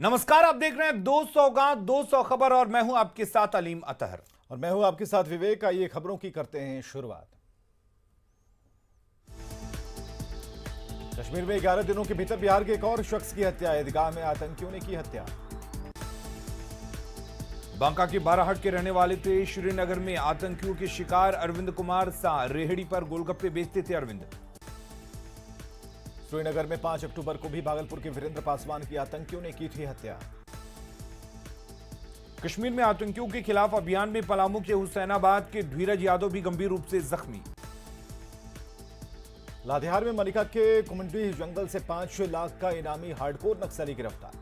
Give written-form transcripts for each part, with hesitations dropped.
नमस्कार, आप देख रहे हैं 200 गांव 200 खबर और मैं हूं आपके साथ अलीम अतहर। और मैं हूं आपके साथ विवेक। आइए खबरों की करते हैं शुरुआत। कश्मीर में 11 दिनों के भीतर बिहार के एक और शख्स की हत्या। ईदगाह में आतंकियों ने की हत्या। बांका के बाराहट के रहने वाले थे श्रीनगर में आतंकियों के शिकार अरविंद कुमार शाह। रेहड़ी पर गोलगप्पे बेचते थे अरविंद। श्रीनगर में 5 अक्टूबर को भी भागलपुर के वीरेंद्र पासवान की आतंकियों ने की थी हत्या। कश्मीर में आतंकियों के खिलाफ अभियान में पलामू के हुसैनाबाद के धीरज यादव भी गंभीर रूप से जख्मी। लातेहार में मनिका के कुमंडी जंगल से 5 लाख का इनामी हार्डकोर नक्सली गिरफ्तार।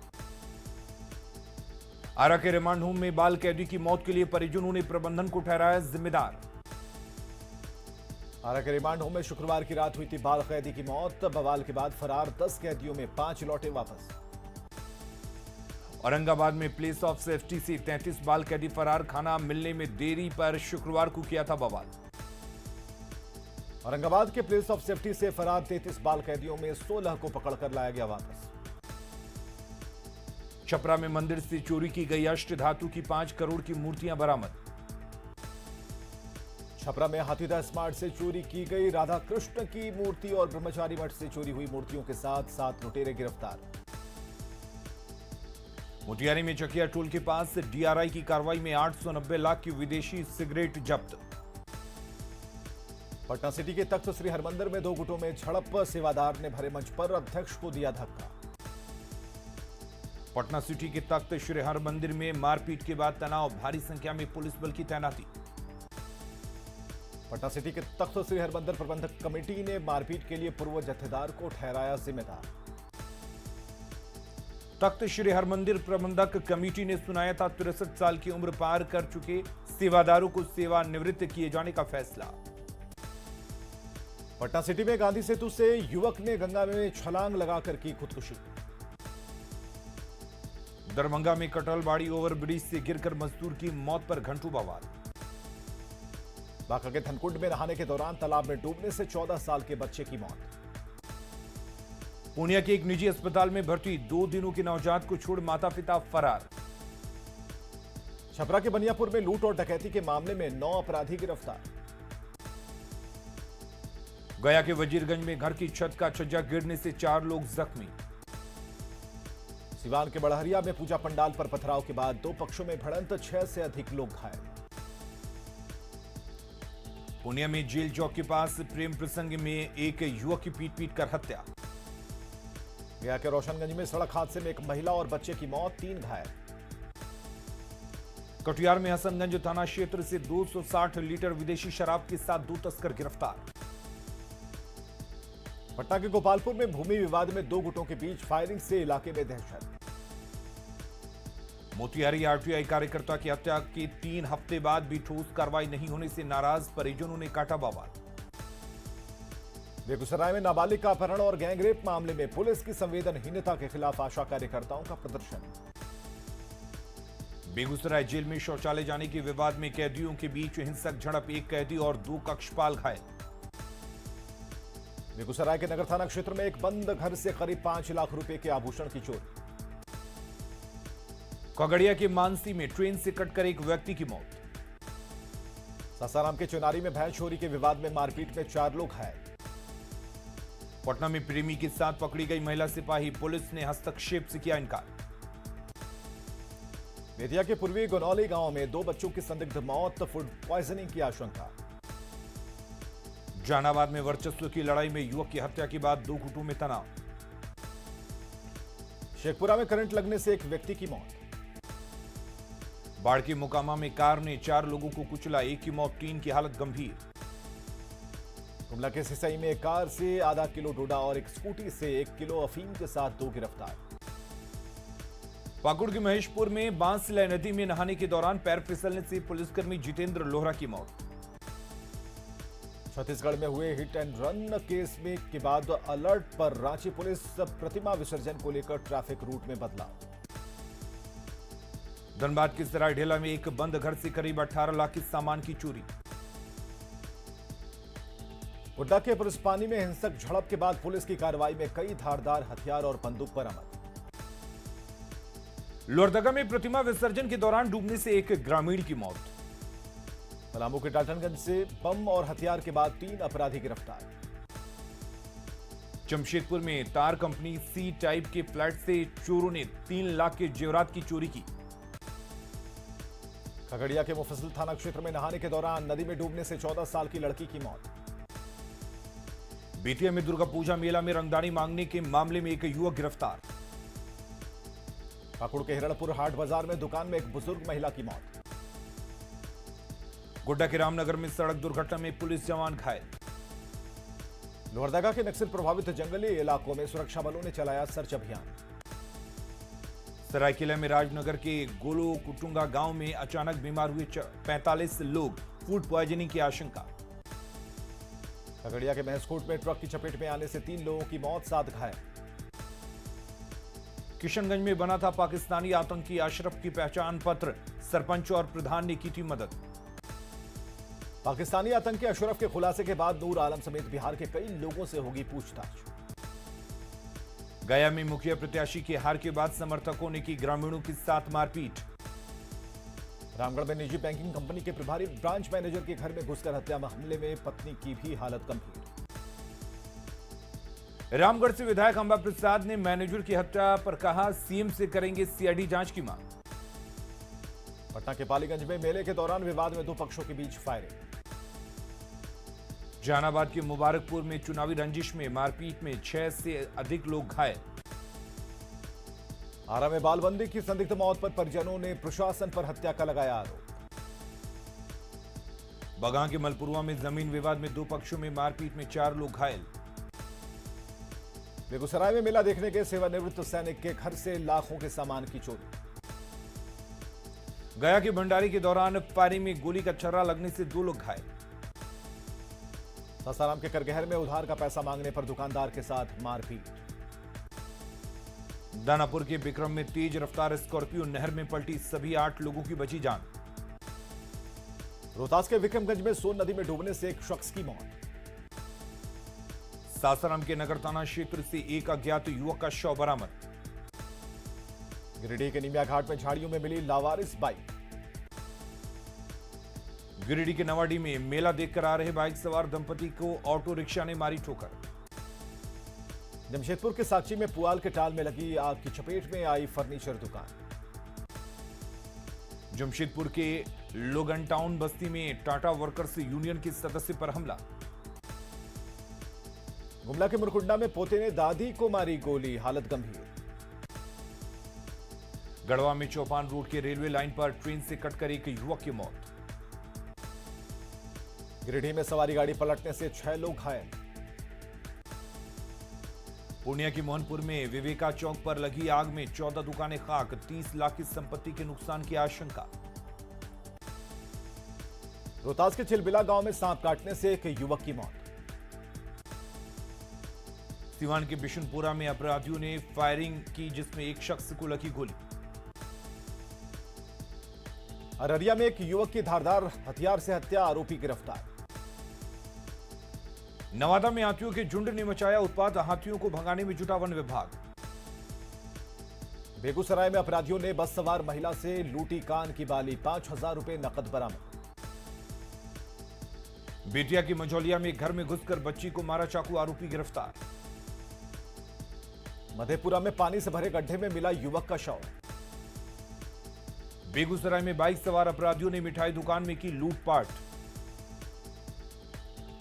आरा के रिमांड होम में बाल कैदी की मौत के लिए परिजनों ने प्रबंधन को ठहराया जिम्मेदार। आरा के रिमांड होम में शुक्रवार की रात हुई थी बाल कैदी की मौत। बवाल के बाद फरार 10 कैदियों में 5 लौटे वापस। औरंगाबाद में प्लेस ऑफ सेफ्टी से 33 बाल कैदी फरार। खाना मिलने में देरी पर शुक्रवार को किया था बवाल। औरंगाबाद के प्लेस ऑफ सेफ्टी से फरार 33 बाल कैदियों में 16 को पकड़कर लाया गया वापस। छपरा में मंदिर से चोरी की गई अष्ट धातु की 5 करोड़ की मूर्तियां बरामद। छपरा में हाथीदा स्मार्ट से चोरी की गई राधा कृष्ण की मूर्ति और ब्रह्मचारी मठ से चोरी हुई मूर्तियों के साथ 7 लुटेरे गिरफ्तार। मोतिहारी में चकिया टोल के पास डीआरआई की कार्रवाई में 890 लाख की विदेशी सिगरेट जब्त। पटना सिटी के तख्त श्री हरमंदिर में 2 गुटों में झड़प। सेवादार ने भरे मंच पर अध्यक्ष को दिया धक्का। पटना सिटी के तख्त श्री हरमंदिर में मारपीट के बाद तनाव। भारी संख्या में पुलिस बल की तैनाती। पटना सिटी के तख्त श्री हरमंदिर प्रबंधक कमेटी ने मारपीट के लिए पूर्व जत्थेदार को ठहराया जिम्मेदार। तख्त श्री हरमंदिर प्रबंधक कमेटी ने सुनाया था 63 साल की उम्र पार कर चुके सेवादारों को सेवानिवृत्त किए जाने का फैसला। पटना सिटी में गांधी सेतु से युवक ने गंगा में छलांग लगाकर की खुदकुशी। दरभंगा में कटलबाड़ी ओवरब्रिज से गिरकर मजदूर की मौत पर घंटों बवाल। बांका के धनकुंड में नहाने के दौरान तालाब में डूबने से 14 साल के बच्चे की मौत। पूर्णिया के एक निजी अस्पताल में भर्ती 2 दिनों के नवजात को छोड़ माता पिता फरार। छपरा के बनियापुर में लूट और डकैती के मामले में 9 अपराधी गिरफ्तार। गया के वजीरगंज में घर की छत का छज्जा गिरने से 4 लोग जख्मी। सिवान के बड़हरिया में पूजा पंडाल पर पथराव के बाद 2 पक्षों में भिड़ंत, 6 से अधिक लोग घायल। पूर्णिया में जेल चौक के पास प्रेम प्रसंग में एक युवक की पीट कर हत्या। गया के रोशनगंज में सड़क हादसे में एक महिला और बच्चे की मौत, 3 घायल। कटिहार में हसनगंज थाना क्षेत्र से 260 लीटर विदेशी शराब के साथ 2 तस्कर गिरफ्तार। पटना के गोपालपुर में भूमि विवाद में 2 गुटों के बीच फायरिंग से इलाके में दहशत। मोतिहारी आरटीआई कार्यकर्ता की हत्या के 3 हफ्ते बाद भी ठोस कार्रवाई नहीं होने से नाराज परिजनों ने काटा बवाल। बेगूसराय में नाबालिग का अपहरण और गैंगरेप मामले में पुलिस की संवेदनहीनता के खिलाफ आशा कार्यकर्ताओं का प्रदर्शन। बेगूसराय जेल में शौचालय जाने के विवाद में कैदियों के बीच हिंसक झड़प। 1 कैदी और 2 कक्षपाल घायल। बेगूसराय के नगर थाना क्षेत्र में एक बंद घर से करीब 5 लाख रुपए के आभूषण की चोरी। खगड़िया के मानसी में ट्रेन से कटकर एक व्यक्ति की मौत। सासाराम के चुनारी में भैंस चोरी के विवाद में मारपीट में 4 लोग घायल। पटना में प्रेमी के साथ पकड़ी गई महिला सिपाही। पुलिस ने हस्तक्षेप से किया इनकार। बेतिया के पूर्वी गोनौली गांव में 2 बच्चों की संदिग्ध मौत, फूड पॉइजनिंग की आशंका। जहानाबाद में वर्चस्व की लड़ाई में युवक की हत्या के बाद 2 गुटों में तनाव। शेखपुरा में करंट लगने से एक व्यक्ति की मौत। बाढ़ के मोकामा में कार ने 4 लोगों को कुचला। 1 की मौत, 3 की हालत गंभीर। गुमला के सिसई में एक कार से आधा किलो डोडा और एक स्कूटी से 1 किलो अफीम के साथ 2 गिरफ्तार। पाकुड़ के महेशपुर में बांसलाई नदी में नहाने के दौरान पैर फिसलने से पुलिसकर्मी जितेंद्र लोहरा की मौत। छत्तीसगढ़ में हुए हिट एंड रन केस में के बाद अलर्ट पर रांची पुलिस। प्रतिमा विसर्जन को लेकर ट्रैफिक रूट में बदलाव। धनबाद के सरायढेला में एक बंद घर से करीब 18 लाख के सामान की चोरी। गोड्डा के पुलिसपानी में हिंसक झड़प के बाद पुलिस की कार्रवाई में कई धारदार हथियार और बंदूक बरामद। लोहरदगा में प्रतिमा विसर्जन के दौरान डूबने से एक ग्रामीण की मौत। पलामू के टाटनगंज से बम और हथियार के बाद 3 अपराधी गिरफ्तार। जमशेदपुर में तार कंपनी सी टाइप के फ्लैट से चोरों ने 3 लाख के जेवरात की चोरी की। खगड़िया के मुफस्सिल थाना क्षेत्र में नहाने के दौरान नदी में डूबने से 14 साल की लड़की की मौत। बेतिया में दुर्गा पूजा मेला में रंगदानी मांगने के मामले में एक युवक गिरफ्तार। पाकुड़ के हिरणपुर हाट बाजार में दुकान में एक बुजुर्ग महिला की मौत। गोड्डा के रामनगर में सड़क दुर्घटना में पुलिस जवान घायल। लोहरदगा के नक्सल प्रभावित जंगली इलाकों में सुरक्षा बलों ने चलाया सर्च अभियान। सरायकेला में राजनगर के गोलो कुटुंगा गांव में अचानक बीमार हुए 45 लोग, फूड पॉइजनिंग की आशंका। खगड़िया के महसकोट में ट्रक की चपेट में आने से 3 लोगों की मौत, 7 घायल। किशनगंज में बना था पाकिस्तानी आतंकी अशरफ की पहचान पत्र, सरपंच और प्रधान ने की थी मदद। पाकिस्तानी आतंकी अशरफ के खुलासे के बाद नूर आलम समेत बिहार के कई लोगों से होगी पूछताछ। गया में मुखिया प्रत्याशी की हार के बाद समर्थकों ने की ग्रामीणों के साथ मारपीट। रामगढ़ में निजी बैंकिंग कंपनी के प्रभारी ब्रांच मैनेजर के घर में घुसकर हत्या मामले में पत्नी की भी हालत गंभीर। रामगढ़ से विधायक अंबा प्रसाद ने मैनेजर की हत्या पर कहा, सीएम से करेंगे सीआईडी जांच की मांग। पटना के पालीगंज में मेले के दौरान विवाद में 2 पक्षों के बीच फायरिंग। जहानाबाद के मुबारकपुर में चुनावी रंजिश में मारपीट में 6 से अधिक लोग घायल। आरा में बालबंदी की संदिग्ध मौत पर परिजनों ने प्रशासन पर हत्या का लगाया आरोप। बगां के मलपुरवा में जमीन विवाद में 2 पक्षों में मारपीट में 4 लोग घायल। बेगूसराय में मेला देखने के सेवानिवृत्त सैनिक के घर से लाखों के सामान की चोरी। गया के भंडारी के दौरान फायरिंग में गोली का छर्रा लगने से 2 लोग घायल। सासाराम के करगहर में उधार का पैसा मांगने पर दुकानदार के साथ मारपीट। दानापुर के विक्रम में तेज रफ्तार स्कॉर्पियो नहर में पलटी, सभी 8 लोगों की बची जान। रोहतास के विक्रमगंज में सोन नदी में डूबने से एक शख्स की मौत। सासाराम के नगर थाना क्षेत्र से एक अज्ञात युवक का शव बरामद। गिरिडीह के निमिया घाट में झाड़ियों में मिली लावारिस बाइक। गिरिडीह के नवाडी में मेला देखकर आ रहे बाइक सवार दंपति को ऑटो रिक्शा ने मारी ठोकर। जमशेदपुर के साक्षी में पुआल के टाल में लगी आग की चपेट में आई फर्नीचर दुकान। जमशेदपुर के लोगन टाउन बस्ती में टाटा वर्कर्स यूनियन के सदस्य पर हमला। गुमला के मुरकुंडा में पोते ने दादी को मारी गोली, हालत गंभीर। गढ़वा में चौपान रोड के रेलवे लाइन पर ट्रेन से कटकर एक युवक की मौत। गिरिडीह में सवारी गाड़ी पलटने से 6 लोग घायल। पूर्णिया के मोहनपुर में विवेका चौक पर लगी आग में 14 दुकानें खाक, 30 लाख की संपत्ति के नुकसान की आशंका। रोहतास के चिलबिला गांव में सांप काटने से एक युवक की मौत। सिवान के बिशनपुरा में अपराधियों ने फायरिंग की जिसमें एक शख्स को लगी गोली। अररिया में एक युवक की धारदार हथियार से हत्या, आरोपी गिरफ्तार। नवादा में हाथियों के झुंड ने मचाया उत्पात, हाथियों को भगाने में जुटा वन विभाग। बेगूसराय में अपराधियों ने बस सवार महिला से लूटी कान की बाली, 5,000 रुपए नकद बरामद। बेटिया की मंझौलिया में घर में घुसकर बच्ची को मारा चाकू, आरोपी गिरफ्तार। मधेपुरा में पानी से भरे गड्ढे में मिला युवक का शव। बेगूसराय में बाइक सवार अपराधियों ने मिठाई दुकान में की लूटपाट।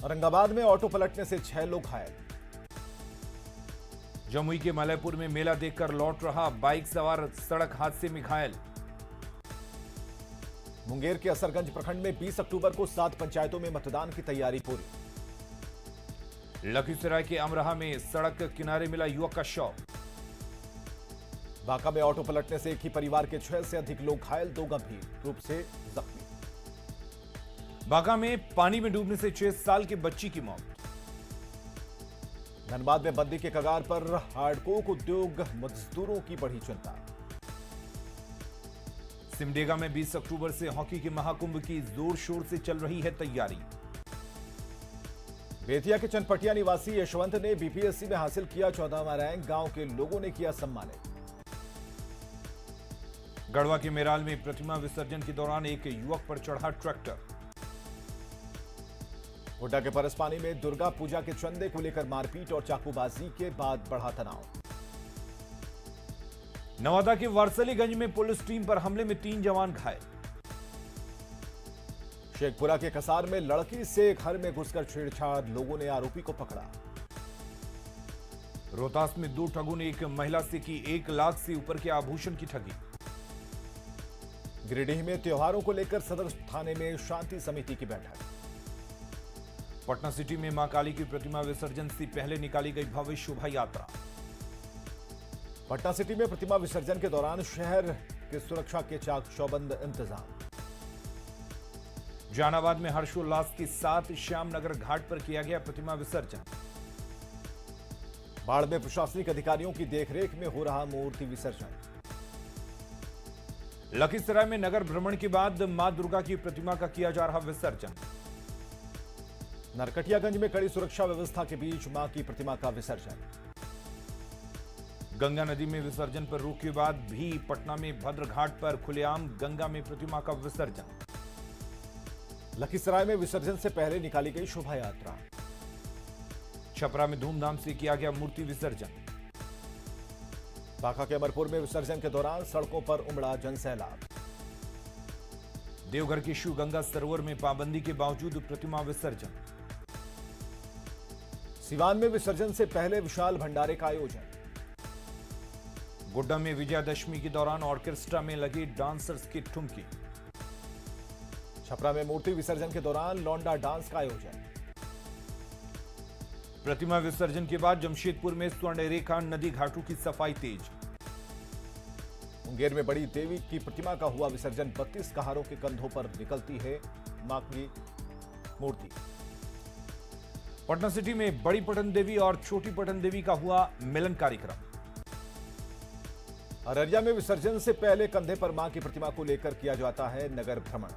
औरंगाबाद में ऑटो पलटने से 6 लोग घायल। जमुई के मलयपुर में मेला देखकर लौट रहा बाइक सवार सड़क हादसे में घायल। मुंगेर के असरगंज प्रखंड में 20 अक्टूबर को 7 पंचायतों में मतदान की तैयारी पूरी। लखीसराय के अमरोहा में सड़क किनारे मिला युवक का शव। बांका में ऑटो पलटने से एक ही परिवार के 6 से अधिक लोग घायल, 2 गंभीर रूप से जख्मी। बांका में पानी में डूबने से 6 साल की बच्ची की मौत। धनबाद में बंदी के कगार पर हार्डकोक उद्योग, मजदूरों की बढ़ी चिंता। सिमडेगा में 20 अक्टूबर से हॉकी के महाकुंभ की जोर शोर से चल रही है तैयारी। बेतिया के चनपटिया निवासी यशवंत ने बीपीएससी में हासिल किया 14वां रैंक, गांव के लोगों ने किया सम्मानित। गढ़वा के मेराल में प्रतिमा विसर्जन के दौरान एक युवक पर चढ़ा ट्रैक्टर। गोड्डा के परसपानी में दुर्गा पूजा के चंदे को लेकर मारपीट और चाकूबाजी के बाद बढ़ा तनाव। नवादा के वारसलीगंज में पुलिस टीम पर हमले में 3 जवान घायल। शेखपुरा के कसार में लड़की से घर में घुसकर छेड़छाड़, लोगों ने आरोपी को पकड़ा। रोहतास में 2 ठगों ने एक महिला से की 1 लाख से ऊपर के आभूषण की ठगी। गिरिडीह में त्योहारों को लेकर सदर थाने में शांति समिति की बैठक। पटना सिटी में मां काली की प्रतिमा विसर्जन से पहले निकाली गई भव्य शोभा यात्रा। पटना सिटी में प्रतिमा विसर्जन के दौरान शहर के सुरक्षा के चाक चौबंद इंतजाम। जहानाबाद में हर्षोल्लास के साथ श्यामनगर घाट पर किया गया प्रतिमा विसर्जन। बाढ़ में प्रशासनिक अधिकारियों की देखरेख में हो रहा मूर्ति विसर्जन। लखीसराय में नगर भ्रमण के बाद मां दुर्गा की प्रतिमा का किया जा रहा विसर्जन। नरकटियागंज में कड़ी सुरक्षा व्यवस्था के बीच मां की प्रतिमा का विसर्जन। गंगा नदी में विसर्जन पर रोक के बाद भी पटना में भद्र घाट पर खुलेआम गंगा में प्रतिमा का विसर्जन। लखीसराय में विसर्जन से पहले निकाली गई शोभा यात्रा। छपरा में धूमधाम से किया गया मूर्ति विसर्जन। बांका के अमरपुर में विसर्जन के दौरान सड़कों पर उमड़ा जनसैलाब। देवघर के शिव गंगा सरोवर में पाबंदी के बावजूद प्रतिमा विसर्जन। सिवान में विसर्जन से पहले विशाल भंडारे का आयोजन। गोड्डा में विजयादशमी के दौरान ऑर्केस्ट्रा में लगी डांसर्स की ठुमकी। छपरा में मूर्ति विसर्जन के दौरान लौंडा डांस का आयोजन। प्रतिमा विसर्जन के बाद जमशेदपुर में स्वर्ण रेखा नदी घाटों की सफाई तेज। मुंगेर में बड़ी देवी की प्रतिमा का हुआ विसर्जन। 32 कहारों के कंधों पर निकलती है मां की मूर्ति। पटना सिटी में बड़ी पटन देवी और छोटी पटन देवी का हुआ मिलन कार्यक्रम। अररिया में विसर्जन से पहले कंधे पर मां की प्रतिमा को लेकर किया जाता है नगर भ्रमण।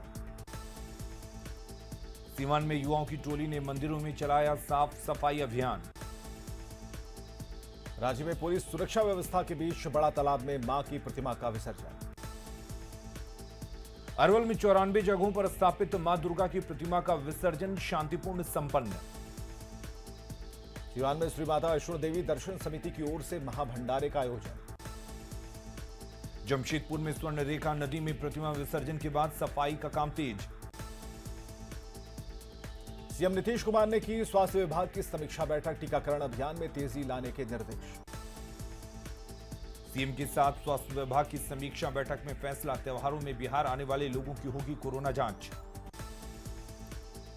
सीवान में युवाओं की टोली ने मंदिरों में चलाया साफ सफाई अभियान। राज्य में पुलिस सुरक्षा व्यवस्था के बीच बड़ा तालाब में मां की प्रतिमा का विसर्जन। अरवल में 94 जगहों पर स्थापित मां दुर्गा की प्रतिमा का विसर्जन शांतिपूर्ण संपन्न। सिवान में श्री माता वैष्णो देवी दर्शन समिति की ओर से महाभंडारे का आयोजन। जमशेदपुर में स्वर्ण रेखा नदी में प्रतिमा विसर्जन के बाद सफाई का काम तेज। सीएम नीतीश कुमार ने की स्वास्थ्य विभाग की समीक्षा बैठक। टीकाकरण अभियान में तेजी लाने के निर्देश। सीएम के साथ स्वास्थ्य विभाग की समीक्षा बैठक में फैसला। त्योहारों में बिहार आने वाले लोगों की होगी कोरोना जांच।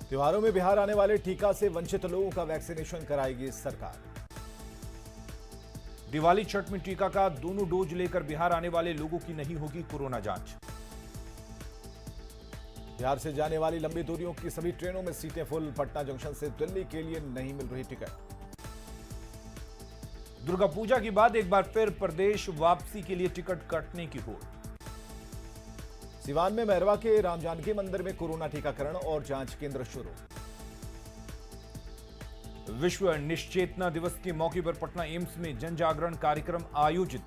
त्योहारों में बिहार आने वाले टीका से वंचित लोगों का वैक्सीनेशन कराएगी सरकार। दिवाली छठ में टीका का दोनों डोज लेकर बिहार आने वाले लोगों की नहीं होगी कोरोना जांच। बिहार से जाने वाली लंबी दूरियों की सभी ट्रेनों में सीटें फुल। पटना जंक्शन से दिल्ली के लिए नहीं मिल रही टिकट। दुर्गा पूजा के बाद एक बार फिर प्रदेश वापसी के लिए टिकट कटने की होड़। सिवान में मैरवा के राम जानकी मंदिर में कोरोना टीकाकरण और जांच केंद्र शुरू। विश्व निश्चेतना दिवस के मौके पर पटना एम्स में जन जागरण कार्यक्रम आयोजित।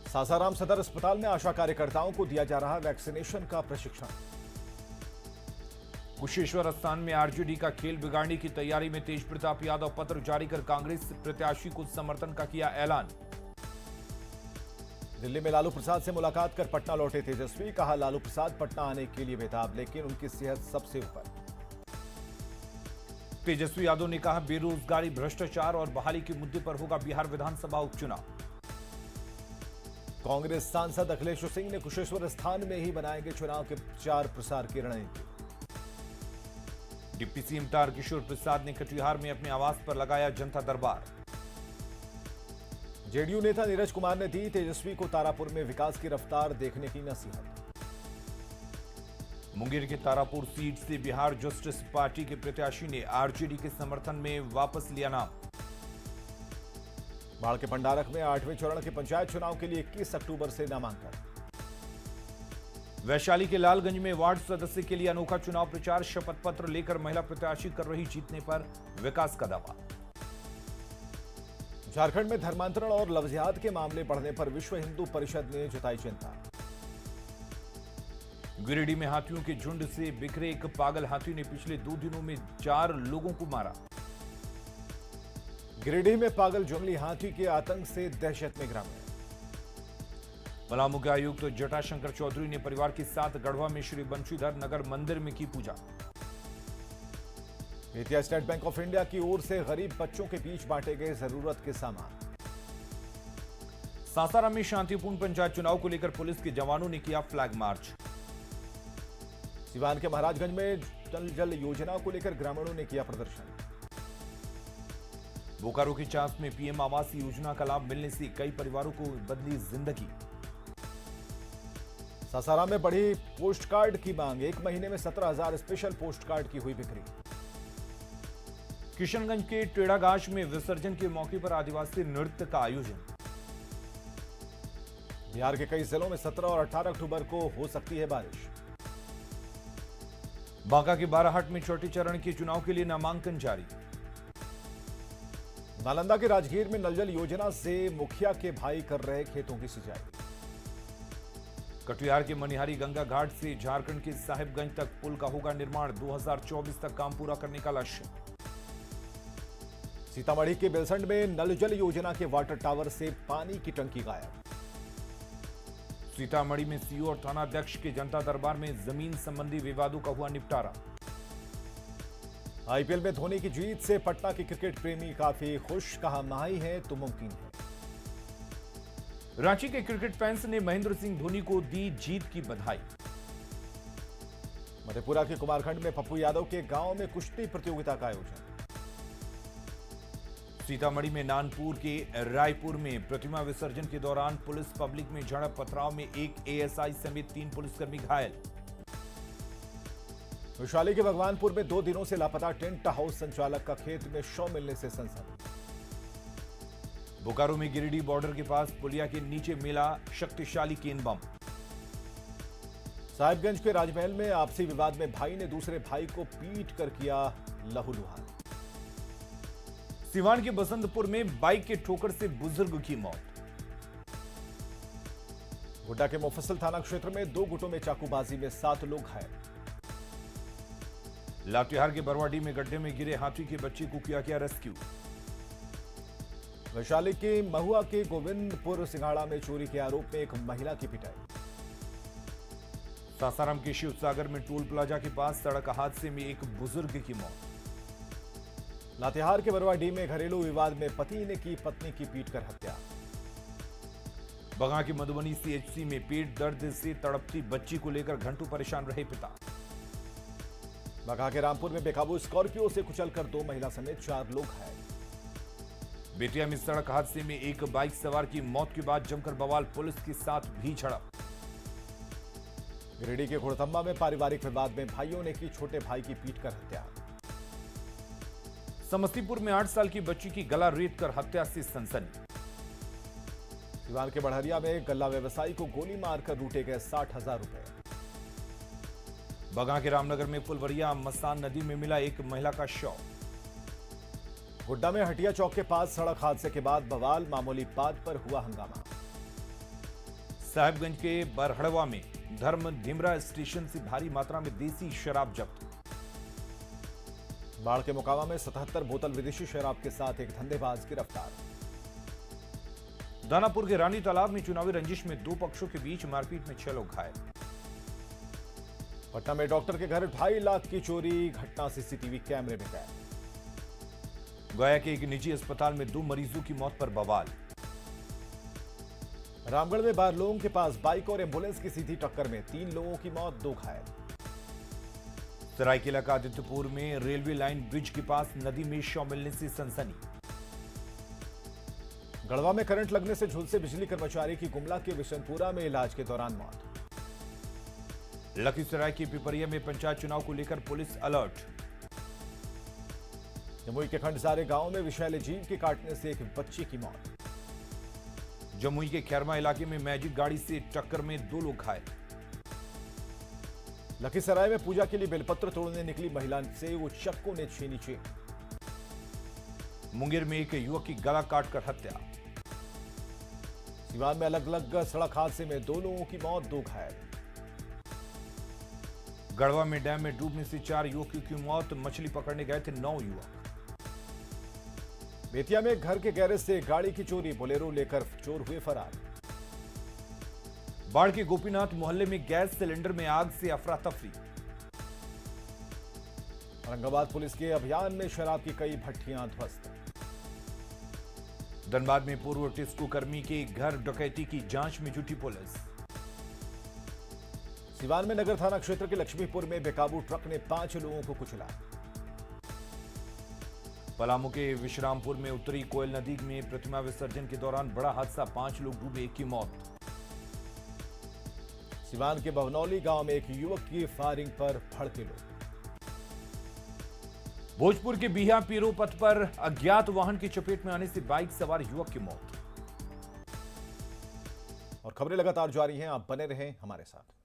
सासाराम सदर अस्पताल में आशा कार्यकर्ताओं को दिया जा रहा वैक्सीनेशन का प्रशिक्षण। कुशेश्वर स्थान में आरजेडी का खेल बिगाड़ने की तैयारी में तेज प्रताप यादव पत्र जारी कर कांग्रेस प्रत्याशी को समर्थन का किया ऐलान। दिल्ली में लालू प्रसाद से मुलाकात कर पटना लौटे तेजस्वी। कहा लालू प्रसाद पटना आने के लिए बेताब, लेकिन उनकी सेहत सबसे ऊपर। तेजस्वी यादव ने कहा बेरोजगारी, भ्रष्टाचार और बहाली के मुद्दे पर होगा बिहार विधानसभा उपचुनाव। कांग्रेस सांसद अखिलेश सिंह ने कुशेश्वर स्थान में ही बनाएंगे चुनाव के प्रचार प्रसार की रणनीति। डिप्टी सीएम तारकिशोर प्रसाद ने कटिहार में अपने आवास पर लगाया जनता दरबार। जेडीयू नेता नीरज कुमार ने दी तेजस्वी को तारापुर में विकास की रफ्तार देखने की नसीहत। मुंगेर के तारापुर सीट से बिहार जस्टिस पार्टी के प्रत्याशी ने आरजेडी के समर्थन में वापस लिया नाम। बाढ़ के पंडारक में 8वें चरण के पंचायत चुनाव के लिए 21 अक्टूबर से नामांकन। वैशाली के लालगंज में वार्ड सदस्य के लिए अनोखा चुनाव प्रचार। शपथ पत्र लेकर महिला प्रत्याशी कर रही जीतने पर विकास का दावा। झारखंड में धर्मांतरण और लव जिहाद के मामले बढ़ने पर विश्व हिंदू परिषद ने जताई चिंता। गिरिडीह में हाथियों के झुंड से बिखरे एक पागल हाथी ने पिछले 2 दिनों में 4 लोगों को मारा। गिरिडीह में पागल जंगली हाथी के आतंक से दहशत में ग्रामीण। पलामू के आयुक्त तो जटाशंकर चौधरी ने परिवार के साथ गढ़वा में श्री बंशीधर नगर मंदिर में की पूजा। Bettiah State Bank of India की ओर से गरीब बच्चों के बीच बांटे गए जरूरत के सामान। सासाराम में शांतिपूर्ण पंचायत चुनाव को लेकर पुलिस के जवानों ने किया फ्लैग मार्च। सिवान के महाराजगंज में जल योजना को लेकर ग्रामीणों ने किया प्रदर्शन। बोकारो की चास में पीएम आवास योजना का लाभ मिलने से कई परिवारों को बदली जिंदगी। सासाराम में बढ़ी पोस्ट कार्ड की मांग। 1 महीने में 17,000 स्पेशल पोस्ट कार्ड की हुई बिक्री। किशनगंज के टेढ़ागाछ में विसर्जन के मौके पर आदिवासी नृत्य का आयोजन। बिहार के कई जिलों में 17 और 18 अक्टूबर को हो सकती है बारिश। बांका के बाराहाट में चौथे चरण के चुनाव के लिए नामांकन जारी। नालंदा के राजगीर में नल जल योजना से मुखिया के भाई कर रहे खेतों की सिंचाई। कटिहार के मनिहारी गंगा घाट से झारखंड के साहिबगंज तक पुल का होगा निर्माण। 2024 तक काम पूरा करने का लक्ष्य। सीतामढ़ी के बेलसंड में नल जल योजना के वाटर टावर से पानी की टंकी गायब। सीतामढ़ी में सीओ और थानाध्यक्ष के जनता दरबार में जमीन संबंधी विवादों का हुआ निपटारा। आईपीएल में धोनी की जीत से पटना के क्रिकेट प्रेमी काफी खुश। कहा महाई है तो मुमकिन है। रांची के क्रिकेट फैंस ने महेंद्र सिंह धोनी को दी जीत की बधाई। मधेपुरा के कुमारखंड में पप्पू यादव के गांव में कुश्ती प्रतियोगिता का आयोजन। सीतामढ़ी में नानपुर के रायपुर में प्रतिमा विसर्जन के दौरान पुलिस पब्लिक में झड़प। पथराव में एक एएसआई समेत 3 पुलिसकर्मी घायल। वैशाली के भगवानपुर में 2 दिनों से लापता टेंट हाउस संचालक का खेत में शव मिलने से सनसनी। बोकारो में गिरिडीह बॉर्डर के पास पुलिया के नीचे मिला शक्तिशाली केन बम। साहिबगंज के राजमहल में आपसी विवाद में भाई ने दूसरे भाई को पीट कर किया लहूलुहान। सिवान के बसंतपुर में बाइक के ठोकर से बुजुर्ग की मौत। गोड्डा के मुफस्सिल थाना क्षेत्र में 2 गुटों में चाकूबाजी में 7 लोग घायल। लातेहार के बरवाडी में गड्ढे में गिरे हाथी के बच्चे को किया रेस्क्यू। वैशाली के महुआ के गोविंदपुर सिंघाड़ा में चोरी के आरोप में एक महिला की पिटाई। सासाराम के शिवसागर में टोल प्लाजा के पास सड़क हादसे में एक बुजुर्ग की मौत। लातेहार के बरवाडी में घरेलू विवाद में पति ने की पत्नी की पीटकर हत्या। बगहा की मधुबनी सीएचसी में पेट दर्द से तड़पती बच्ची को लेकर घंटों परेशान रहे पिता। बगहा के रामपुर में बेकाबू स्कॉर्पियो से कुचलकर 2 महिला समेत 4 लोग घायल। बेतिया में सड़क हादसे में एक बाइक सवार की मौत के बाद जमकर बवाल। पुलिस के साथ भी झड़प। गिरिडीह के घोड़थम्बा में पारिवारिक विवाद में भाइयों ने की छोटे भाई की पीटकर हत्या। समस्तीपुर में 8 साल की बच्ची की गला रेत कर हत्या से सनसनी। सिवान के बढ़हरिया में गल्ला व्यवसायी को गोली मारकर लूटे गए 60,000 रुपए। बगहा के रामनगर में फुलवरिया मसान नदी में मिला एक महिला का शव। गोड्डा में हटिया चौक के पास सड़क हादसे के बाद बवाल। मामूली बात पर हुआ हंगामा। साहिबगंज के बरहड़वा में धर्म धिमरा स्टेशन से भारी मात्रा में देसी शराब जब्त। बाढ़ के मोकामा में 77 बोतल विदेशी शराब के साथ एक धंधेबाज गिरफ्तार। दानापुर के रानी तालाब में चुनावी रंजिश में 2 पक्षों के बीच मारपीट में 6 लोग घायल। पटना में डॉक्टर के घर 2.5 लाख की चोरी। घटना सीसीटीवी कैमरे में कैद। गया के एक निजी अस्पताल में 2 मरीजों की मौत पर बवाल। रामगढ़ में बारलोंग के पास बाइक और एम्बुलेंस की सीधी टक्कर में 3 लोगों की मौत, 2 घायल। सरायकेला का आदित्यपुर में रेलवे लाइन ब्रिज के पास नदी में शव मिलने से सनसनी। गढ़वा में करंट लगने से झुलसे बिजली कर्मचारी की गुमला के विशनपुरा में इलाज के दौरान मौत। लखीसराय के पिपरिया में पंचायत चुनाव को लेकर पुलिस अलर्ट। जमुई के खंडसारे गांव में विषैले जीव के काटने से एक बच्ची की मौत। जमुई के खैरमा इलाके में मैजिक गाड़ी से टक्कर में 2 लोग घायल। लखीसराय में पूजा के लिए बेलपत्र तोड़ने निकली महिला से वो चक्कू ने छीनी चेन। मुंगेर में एक युवक की गला काटकर हत्या। सीवान में अलग अलग सड़क हादसे में 2 लोगों की मौत, 2 घायल। गढ़वा में डैम में डूबने से 4 युवकों की मौत, मछली पकड़ने गए थे 9 युवक। बेतिया में घर के गैरेज से गाड़ी की चोरी, बोलेरो लेकर चोर हुए फरार। बाढ़ के गोपीनाथ मोहल्ले में गैस सिलेंडर में आग से अफरा तफरी। औरंगाबाद पुलिस के अभियान में शराब की कई भट्टियां ध्वस्त। धनबाद में पूर्व टिस्को कर्मी के घर डकैती की जांच में जुटी पुलिस। सीवान में नगर थाना क्षेत्र के लक्ष्मीपुर में बेकाबू ट्रक ने 5 लोगों को कुचला। पलामू के विश्रामपुर में उत्तरी कोयल नदी में प्रतिमा विसर्जन के दौरान बड़ा हादसा, 5 लोग डूबे, 1 की मौत। सीवान के बवनौली गांव में एक युवक की फायरिंग पर भड़के लोग। भोजपुर के बिहा पीरो पथ पर अज्ञात वाहन की चपेट में आने से बाइक सवार युवक की मौत। और खबरें लगातार जारी हैं, आप बने रहें हमारे साथ।